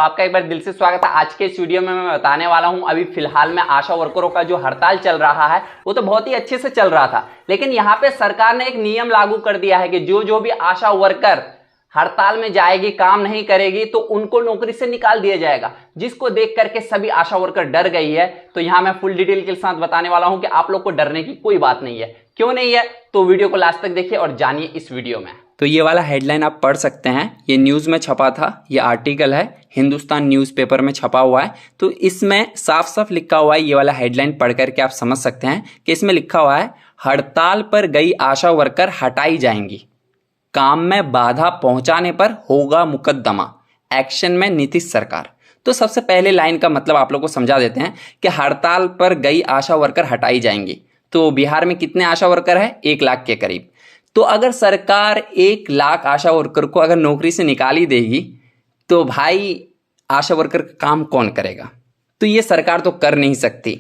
आपका एक बार दिल से स्वागत है। आज के इस वीडियो में मैं बताने वाला हूं अभी फिलहाल में आशा वर्करों का जो हड़ताल चल रहा है वो तो बहुत ही अच्छे से चल रहा था, लेकिन यहाँ पे सरकार ने एक नियम लागू कर दिया है कि जो भी आशा वर्कर हड़ताल में जाएगी, काम नहीं करेगी तो उनको नौकरी से निकाल दिया जाएगा, जिसको देख करके सभी आशा वर्कर डर गई है। तो यहाँ मैं फुल डिटेल के साथ बताने वाला हूं कि आप लोग को डरने की कोई बात नहीं है। क्यों नहीं है तो वीडियो को लास्ट तक देखिए और जानिए इस वीडियो में। तो ये वाला हेडलाइन आप पढ़ सकते हैं, ये न्यूज़ में छपा था, ये आर्टिकल है हिंदुस्तान न्यूज़पेपर में छपा हुआ है। तो इसमें साफ साफ लिखा हुआ है, ये वाला हेडलाइन पढ़ करके आप समझ सकते हैं कि इसमें लिखा हुआ है हड़ताल पर गई आशा वर्कर हटाई जाएंगी, काम में बाधा पहुंचाने पर होगा मुकदमा, एक्शन में नीतीश सरकार। तो सबसे पहले लाइन का मतलब आप लोग को समझा देते हैं कि हड़ताल पर गई आशा वर्कर हटाई जाएंगी। तो बिहार में कितने आशा वर्कर है? 1 लाख के करीब। तो अगर सरकार 1 लाख आशा वर्कर को अगर नौकरी से निकाल ही देगी तो भाई आशा वर्कर का काम कौन करेगा? तो ये सरकार तो कर नहीं सकती,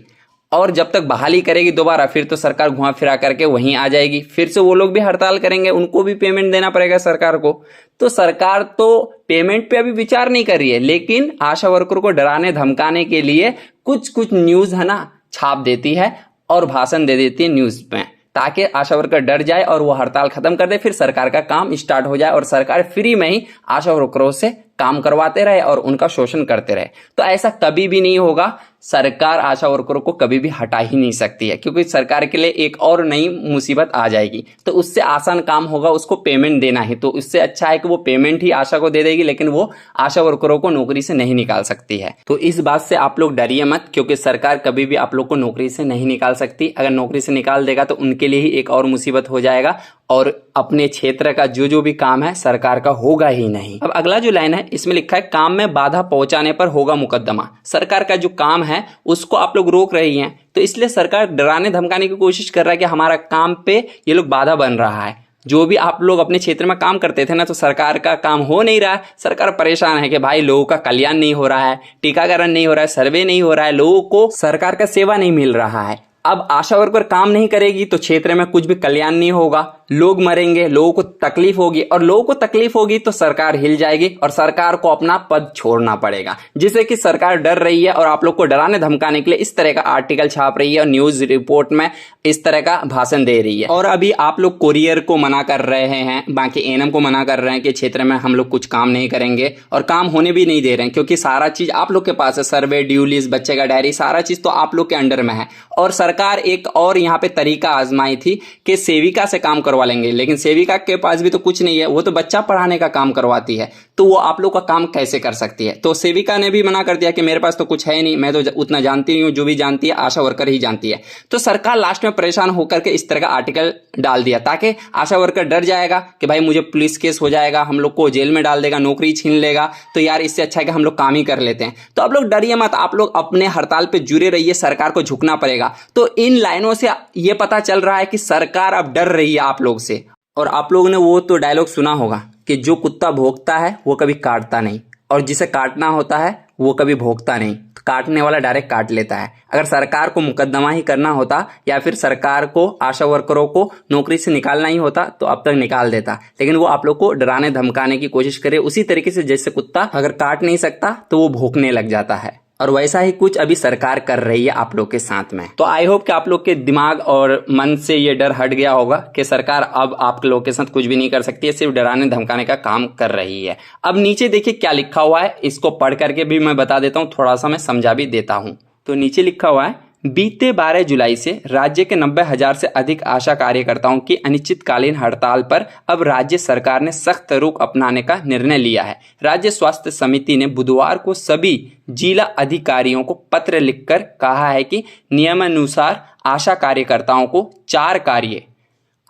और जब तक बहाली करेगी दोबारा फिर तो सरकार घुमा फिरा करके वहीं आ जाएगी, फिर से वो लोग भी हड़ताल करेंगे, उनको भी पेमेंट देना पड़ेगा सरकार को। तो सरकार तो पेमेंट पे अभी विचार नहीं कर रही है, लेकिन आशा वर्करों को डराने धमकाने के लिए कुछ न्यूज़ है ना छाप देती है और भाषण दे देती है न्यूज़ में, ताकि आशा वर्कर डर जाए और वो हड़ताल खत्म कर दे, फिर सरकार का काम स्टार्ट हो जाए और सरकार फ्री में ही आशा वर्करों से काम करवाते रहे और उनका शोषण करते रहे। तो ऐसा कभी भी नहीं होगा, सरकार आशा वर्करों को कभी भी हटा ही नहीं सकती है, क्योंकि सरकार के लिए एक और नई मुसीबत आ जाएगी। तो उससे आसान काम होगा उसको पेमेंट देना ही, तो उससे अच्छा है कि वो पेमेंट ही आशा को दे देगी, लेकिन वो आशा वर्करों को नौकरी से नहीं निकाल सकती है। तो इस बात से आप लोग डरिए मत, क्योंकि सरकार कभी भी आप लोग को नौकरी से नहीं निकाल सकती। अगर नौकरी से निकाल देगा तो उनके लिए ही एक और मुसीबत हो जाएगा और अपने क्षेत्र का जो भी काम है सरकार का होगा ही नहीं। अब अगला जो लाइन है इसमें लिखा है काम में बाधा पहुंचाने पर होगा मुकदमा। सरकार का जो काम है उसको आप लोग रोक रही हैं, तो इसलिए सरकार डराने धमकाने की कोशिश कर रहा है कि हमारा काम पे ये लोग बाधा बन रहा है। जो भी आप लोग अपने क्षेत्र में काम करते थे ना, तो सरकार का काम हो नहीं रहा है, सरकार परेशान है कि भाई लोगों का कल्याण नहीं हो रहा है, टीकाकरण नहीं हो रहा है, सर्वे नहीं हो रहा है, लोगों को सरकार का सेवा नहीं मिल रहा है। अब आशा वर्कर काम नहीं करेगी तो क्षेत्र में कुछ भी कल्याण नहीं होगा, लोग मरेंगे, लोगों को तकलीफ होगी, और लोगों को तकलीफ होगी तो सरकार हिल जाएगी और सरकार को अपना पद छोड़ना पड़ेगा, जिससे कि सरकार डर रही है और आप लोग को डराने धमकाने के लिए इस तरह का आर्टिकल छाप रही है और न्यूज रिपोर्ट में इस तरह का भाषण दे रही है। और अभी आप लोग कोरियर को मना कर रहे हैं, बाकी एएनएम को मना कर रहे हैं कि क्षेत्र में हम लोग कुछ काम नहीं करेंगे, और काम होने भी नहीं दे रहे हैं, क्योंकि सारा चीज आप लोग के पास है, सर्वे, ड्यू लिस्ट, बच्चे का डायरी, सारा चीज तो आप लोग के अंडर में है। और सरकार एक और यहाँ पे तरीका आजमाई थी कि सेविका से काम करवा लेंगे, लेकिन सेविका के पास भी तो कुछ नहीं है, वो तो बच्चा पढ़ाने का काम करवाती है, तो वो आप लोग का काम कैसे कर सकती है? तो सेविका ने भी मना कर दिया कि मेरे पास तो कुछ है नहीं, मैं तो उतना जानती नहीं हूँ, जो भी जानती है आशा वर्कर ही जानती है। तो सरकार लास्ट में परेशान होकर के इस तरह का आर्टिकल डाल दिया, ताकि आशा वर्कर डर जाएगा कि भाई मुझे पुलिस केस हो जाएगा, हम लोग को जेल में डाल देगा, नौकरी छीन लेगा, तो यार इससे अच्छा है कि हम लोग काम ही कर लेते हैं। तो आप लोग डरिए मत, आप लोग अपने हड़ताल पे जुड़े रहिए, सरकार को झुकना पड़ेगा। तो इन लाइनों से ये पता चल रहा है कि सरकार अब डर रही है आप लोग से। और आप लोगों ने वो तो डायलॉग सुना होगा कि जो कुत्ता भौंकता है वो कभी काटता नहीं, और जिसे काटना होता है वो कभी भौंकता नहीं, तो काटने वाला डायरेक्ट काट लेता है। अगर सरकार को मुकदमा ही करना होता या फिर सरकार को आशा वर्करों को नौकरी से निकालना ही होता तो अब तक निकाल देता, लेकिन वो आप लोग को डराने धमकाने की कोशिश करे, उसी तरीके से जैसे कुत्ता अगर काट नहीं सकता तो वो भौंकने लग जाता है, और वैसा ही कुछ अभी सरकार कर रही है आप लोग के साथ में। तो आई होप कि आप लोग के दिमाग और मन से ये डर हट गया होगा कि सरकार अब आप लोग के साथ कुछ भी नहीं कर सकती है, सिर्फ डराने धमकाने का काम कर रही है। अब नीचे देखिए क्या लिखा हुआ है, इसको पढ़ करके भी मैं बता देता हूँ, थोड़ा सा मैं समझा भी देता हूँ। तो नीचे लिखा हुआ है, बीते 12 जुलाई से राज्य के 90,000 से अधिक आशा कार्यकर्ताओं की अनिश्चितकालीन हड़ताल पर अब राज्य सरकार ने सख्त रुख अपनाने का निर्णय लिया है। राज्य स्वास्थ्य समिति ने बुधवार को सभी जिला अधिकारियों को पत्र लिखकर कहा है कि नियमानुसार आशा कार्यकर्ताओं को 4 कार्य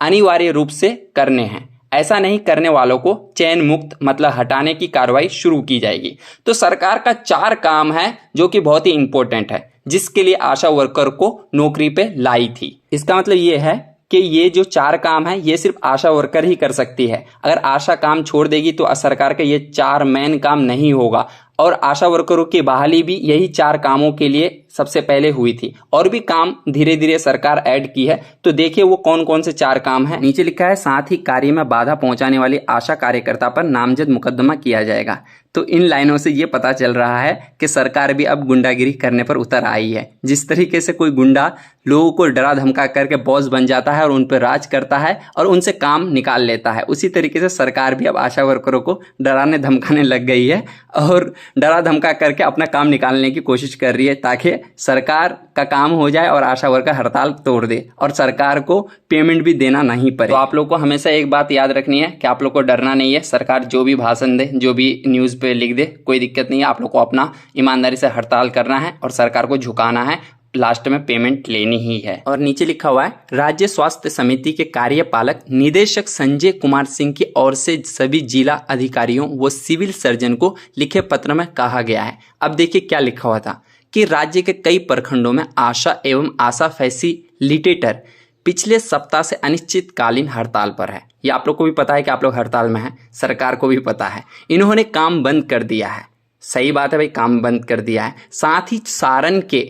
अनिवार्य रूप से करने हैं, ऐसा नहीं करने वालों को चयन मुक्त मतलब हटाने की कार्रवाई शुरू की जाएगी। तो सरकार का 4 काम है जो कि बहुत ही इंपॉर्टेंट है, जिसके लिए आशा वर्कर को नौकरी पे लाई थी। इसका मतलब ये है कि ये जो 4 काम है ये सिर्फ आशा वर्कर ही कर सकती है। अगर आशा काम छोड़ देगी तो सरकार का ये 4 मेन काम नहीं होगा, और आशा वर्करों की बहाली भी यही 4 कामों के लिए सबसे पहले हुई थी और भी काम धीरे धीरे सरकार ऐड की है। तो देखिए वो कौन कौन से 4 काम है। नीचे लिखा है साथ ही कार्य में बाधा पहुंचाने वाली आशा कार्यकर्ता पर नामजद मुकदमा किया जाएगा। तो इन लाइनों से ये पता चल रहा है कि सरकार भी अब गुंडागिरी करने पर उतर आई है। जिस तरीके से कोई गुंडा लोगों को डरा धमका करके बॉस बन जाता है और उन पर राज करता है और उनसे काम निकाल लेता है, उसी तरीके से सरकार भी अब आशा वर्करों को डराने धमकाने लग गई है और डरा धमका करके अपना काम निकालने की कोशिश कर रही है ताकि सरकार का काम हो जाए और आशा वर्कर हड़ताल तोड़ दे और सरकार को पेमेंट भी देना नहीं पड़े। तो आप लोग को हमेशा एक बात याद रखनी है कि आप लोग को डरना नहीं है। सरकार जो भी भाषण दे, जो भी न्यूज़ पे लिख दे, कोई दिक्कत नहीं है। आप लोग को अपना ईमानदारी से हड़ताल करना है और सरकार को झुकाना है, लास्ट में पेमेंट लेनी ही है। और नीचे लिखा हुआ है राज्य स्वास्थ्य समिति के कार्यपालक निदेशक संजय कुमार सिंह की ओर से सभी जिला अधिकारियों व सिविल सर्जन को लिखे पत्र में कहा गया है। अब देखिए क्या लिखा हुआ था कि राज्य के कई प्रखंडों में आशा एवं आशा फैसिलिटेटर पिछले सप्ताह से अनिश्चितकालीन हड़ताल पर है। ये आप लोग को भी पता है कि आप लोग हड़ताल में हैं, सरकार को भी पता है। इन्होंने काम बंद कर दिया है। सही बात है भाई, काम बंद कर दिया है। साथ ही सारण के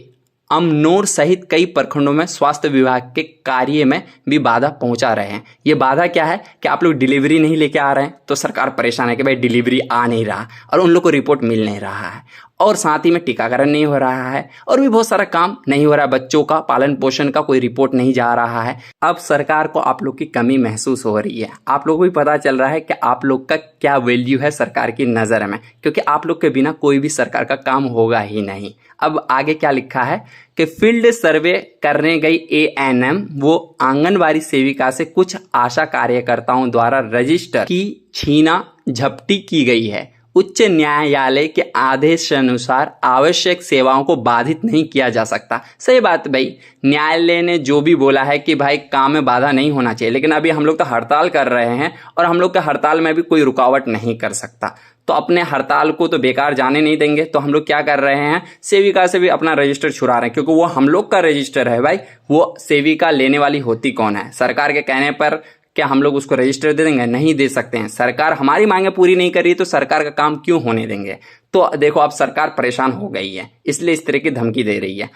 अमनोर सहित कई प्रखंडों में स्वास्थ्य विभाग के कार्य में भी बाधा पहुंचा रहे हैं। ये बाधा क्या है कि आप लोग डिलीवरी नहीं लेके आ रहे हैं तो सरकार परेशान है कि भाई डिलीवरी आ नहीं रहा और उन लोग को रिपोर्ट मिल नहीं रहा है, और साथ ही में टीकाकरण नहीं हो रहा है और भी बहुत सारा काम नहीं हो रहा है। बच्चों का पालन पोषण का कोई रिपोर्ट नहीं जा रहा है। अब सरकार को आप लोग की कमी महसूस हो रही है। आप लोग को भी पता चल रहा है कि आप लोग का क्या वैल्यू है सरकार की नज़र में, क्योंकि आप लोग के बिना कोई भी सरकार का काम होगा ही नहीं। अब आगे क्या लिखा है कि फील्ड सर्वे करने गई एएनएम वो आंगनबाड़ी सेविका से कुछ आशा कार्यकर्ताओं द्वारा रजिस्टर की छीना झपटी की गई है। उच्च न्यायालय के आदेशानुसार आवश्यक सेवाओं को बाधित नहीं किया जा सकता। सही बात भाई, न्यायालय ने जो भी बोला है कि भाई काम में बाधा नहीं होना चाहिए, लेकिन अभी हम लोग तो हड़ताल कर रहे हैं और हम लोग के हड़ताल में भी कोई रुकावट नहीं कर सकता। तो अपने हड़ताल को तो बेकार जाने नहीं देंगे। तो हम लोग क्या कर रहे हैं, सेविका से भी अपना रजिस्टर छुड़ा रहे हैं, क्योंकि वो हम लोग का रजिस्टर है भाई। वो सेविका लेने वाली होती कौन है? सरकार के कहने पर क्या हम लोग उसको रजिस्टर दे देंगे? नहीं दे सकते हैं। सरकार हमारी मांगे पूरी नहीं कर रही तो सरकार का काम क्यों होने देंगे? तो देखो अब सरकार परेशान हो गई है, इसलिए इस तरह की धमकी दे रही है।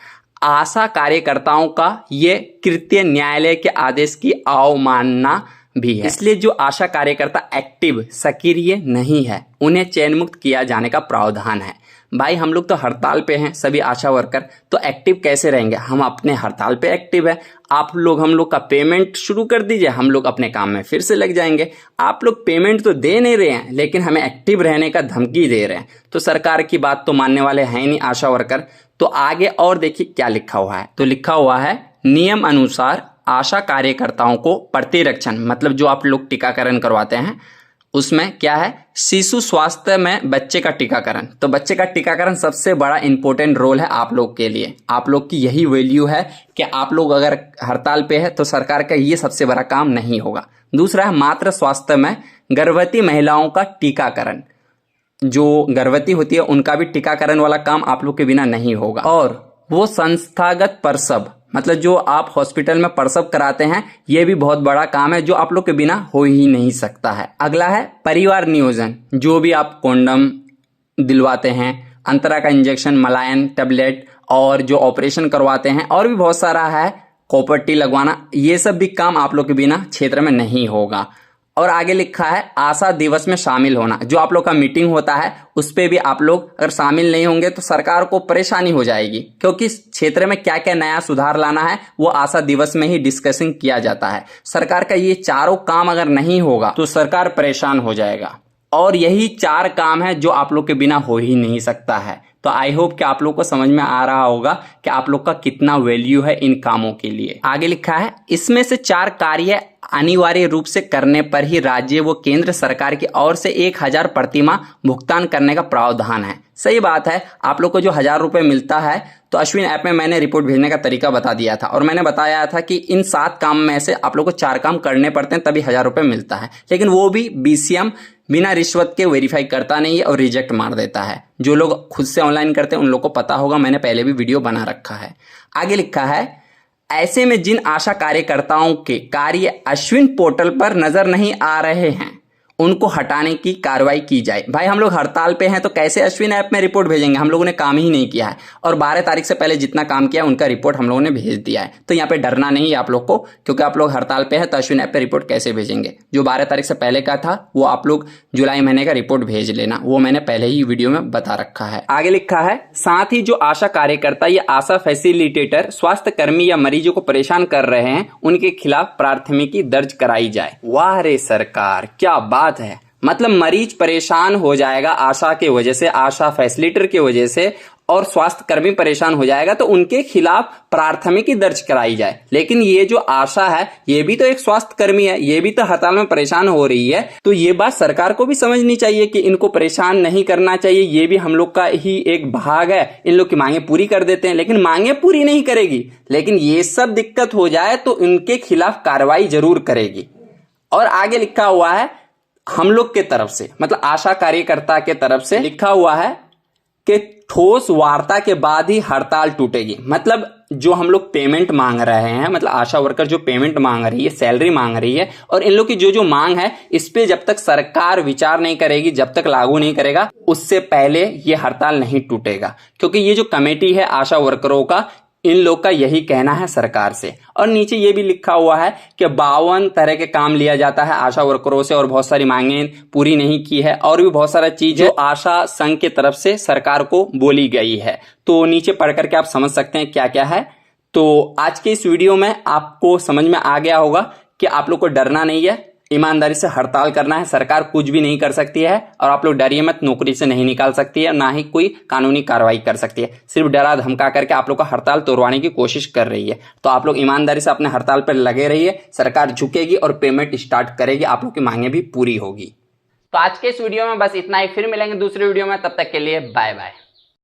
आशा कार्यकर्ताओं का ये कृत्य न्यायालय के आदेश की अवमानना भी है, इसलिए जो आशा कार्यकर्ता एक्टिव सक्रिय नहीं है उन्हें चयन मुक्त किया जाने का प्रावधान है। भाई हम लोग तो हड़ताल पे हैं सभी आशा वर्कर, तो एक्टिव कैसे रहेंगे? हम अपने हड़ताल पे एक्टिव है। आप लोग हम लोग का पेमेंट शुरू कर दीजिए, हम लोग अपने काम में फिर से लग जाएंगे। आप लोग पेमेंट तो दे नहीं रहे हैं लेकिन हमें एक्टिव रहने का धमकी दे रहे हैं, तो सरकार की बात तो मानने वाले हैं नहीं आशा वर्कर। तो आगे और देखिए क्या लिखा हुआ है। तो लिखा हुआ है नियम अनुसार आशा कार्यकर्ताओं को प्रतिरक्षण, मतलब जो आप लोग टीकाकरण करवाते हैं उसमें क्या है, शिशु स्वास्थ्य में बच्चे का टीकाकरण। तो बच्चे का टीकाकरण सबसे बड़ा इंपॉर्टेंट रोल है आप लोग के लिए। आप लोग की यही वैल्यू है कि आप लोग अगर हड़ताल पे है तो सरकार का ये सबसे बड़ा काम नहीं होगा। दूसरा है मातृ स्वास्थ्य में गर्भवती महिलाओं का टीकाकरण। जो गर्भवती होती है उनका भी टीकाकरण वाला काम आप लोग के बिना नहीं होगा। और वो संस्थागत प्रसव, मतलब जो आप हॉस्पिटल में प्रसव कराते हैं, ये भी बहुत बड़ा काम है जो आप लोग के बिना हो ही नहीं सकता है। अगला है परिवार नियोजन, जो भी आप कॉन्डम दिलवाते हैं, अंतरा का इंजेक्शन, मलायन टेबलेट और जो ऑपरेशन करवाते हैं और भी बहुत सारा है, कॉपर लगवाना, ये सब भी काम आप लोग के बिना क्षेत्र में नहीं होगा। और आगे लिखा है आशा दिवस में शामिल होना। जो आप लोग का मीटिंग होता है उस पे भी आप लोग अगर शामिल नहीं होंगे तो सरकार को परेशानी हो जाएगी, क्योंकि इस क्षेत्र में क्या क्या नया सुधार लाना है वो आशा दिवस में ही डिस्कशन किया जाता है। सरकार का ये चारों काम अगर नहीं होगा तो सरकार परेशान हो जाएगा। और यही 4 काम है जो आप लोग के बिना हो ही नहीं सकता है। तो आई होप कि आप लोग को समझ में आ रहा होगा कि आप लोग का कितना वैल्यू है इन कामों के लिए। आगे लिखा है इसमें से 4 कार्य अनिवार्य रूप से करने पर ही राज्य व केंद्र सरकार की ओर से 1000 प्रतिमाह भुगतान करने का प्रावधान है। सही बात है, आप लोग को जो 1000 रुपये मिलता है, तो अश्विन ऐप में मैंने रिपोर्ट भेजने का तरीका बता दिया था और मैंने बताया था कि इन 7 काम में से आप लोग को 4 काम करने पड़ते हैं तभी 1000 रुपये मिलता है। लेकिन वो भी बीसीएम बिना रिश्वत के वेरीफाई करता नहीं है और रिजेक्ट मार देता है। जो लोग खुद से ऑनलाइन करते हैं उन लोग को पता होगा, मैंने पहले भी वीडियो बना रखा है। आगे लिखा है ऐसे में जिन आशा कार्यकर्ताओं के कार्य अश्विन पोर्टल पर नजर नहीं आ रहे हैं उनको हटाने की कार्रवाई की जाए। भाई हम लोग हड़ताल पे हैं तो कैसे अश्विन ऐप में रिपोर्ट भेजेंगे? हम लोगों ने काम ही नहीं किया है और 12 तारीख से पहले जितना काम किया उनका रिपोर्ट हम लोगों ने भेज दिया है। तो यहाँ पे डरना नहीं है आप लोग को, क्योंकि आप लोग हड़ताल पे हैं तो अश्विन ऐप पे रिपोर्ट कैसे भेजेंगे? जो 12 तारीख से पहले का था वो आप लोग जुलाई महीने का रिपोर्ट भेज लेना, वो मैंने पहले ही वीडियो में बता रखा है। आगे लिखा है, साथ ही जो आशा कार्यकर्ता या आशा फैसिलिटेटर स्वास्थ्य कर्मी या मरीजों को परेशान कर रहे हैं उनके खिलाफ प्राथमिकी दर्ज कराई जाए। वाह रे सरकार, क्या बात है। मतलब मरीज परेशान हो जाएगा आशा के वजह से, आशा फैसिलिटेटर की वजह से, और स्वास्थ्य कर्मी परेशान हो जाएगा तो उनके खिलाफ प्राथमिकी दर्ज कराई जाए। लेकिन ये जो आशा है ये भी तो एक स्वास्थ्य कर्मी है, ये भी तो हड़ताल में परेशान हो रही है। तो ये बात सरकार को भी समझनी चाहिए कि इनको परेशान नहीं करना चाहिए, ये भी हम लोग का ही एक भाग है। इन लोग की मांगे पूरी कर देते हैं, लेकिन मांगे पूरी नहीं करेगी, लेकिन ये सब दिक्कत हो जाए तो इनके खिलाफ कार्रवाई जरूर करेगी। और आगे लिखा हुआ है हम लोग के तरफ से, मतलब आशा कार्यकर्ता के तरफ से लिखा हुआ है कि ठोस वार्ता के बाद ही हड़ताल टूटेगी। मतलब जो हम लोग पेमेंट मांग रहे हैं, मतलब आशा वर्कर जो पेमेंट मांग रही है, सैलरी मांग रही है, और इन लोग की जो जो मांग है इस पे जब तक सरकार विचार नहीं करेगी, जब तक लागू नहीं करेगा, उससे पहले ये हड़ताल नहीं टूटेगा। क्योंकि ये जो कमेटी है आशा वर्करों का, इन लोग का यही कहना है सरकार से। और नीचे ये भी लिखा हुआ है कि 52 तरह के काम लिया जाता है आशा वर्करों से और बहुत सारी मांगे पूरी नहीं की है, और भी बहुत सारा चीज जो आशा संघ की तरफ से सरकार को बोली गई है। तो नीचे पढ़ करके आप समझ सकते हैं क्या क्या है। तो आज के इस वीडियो में आपको समझ में आ गया होगा कि आप लोग को डरना नहीं है, ईमानदारी से हड़ताल करना है, सरकार कुछ भी नहीं कर सकती है, और आप लोग डरिए मत, नौकरी से नहीं निकाल सकती है, ना ही कोई कानूनी कार्रवाई कर सकती है। सिर्फ डरा धमका करके आप लोग का हड़ताल तोड़वाने की कोशिश कर रही है। तो आप लोग ईमानदारी से अपने हड़ताल पर लगे रहिए, सरकार झुकेगी और पेमेंट स्टार्ट करेगी, आप लोग की मांगे भी पूरी होगी। तो आज के इस वीडियो में बस इतना ही, फिर मिलेंगे दूसरे वीडियो में, तब तक के लिए बाय बाय।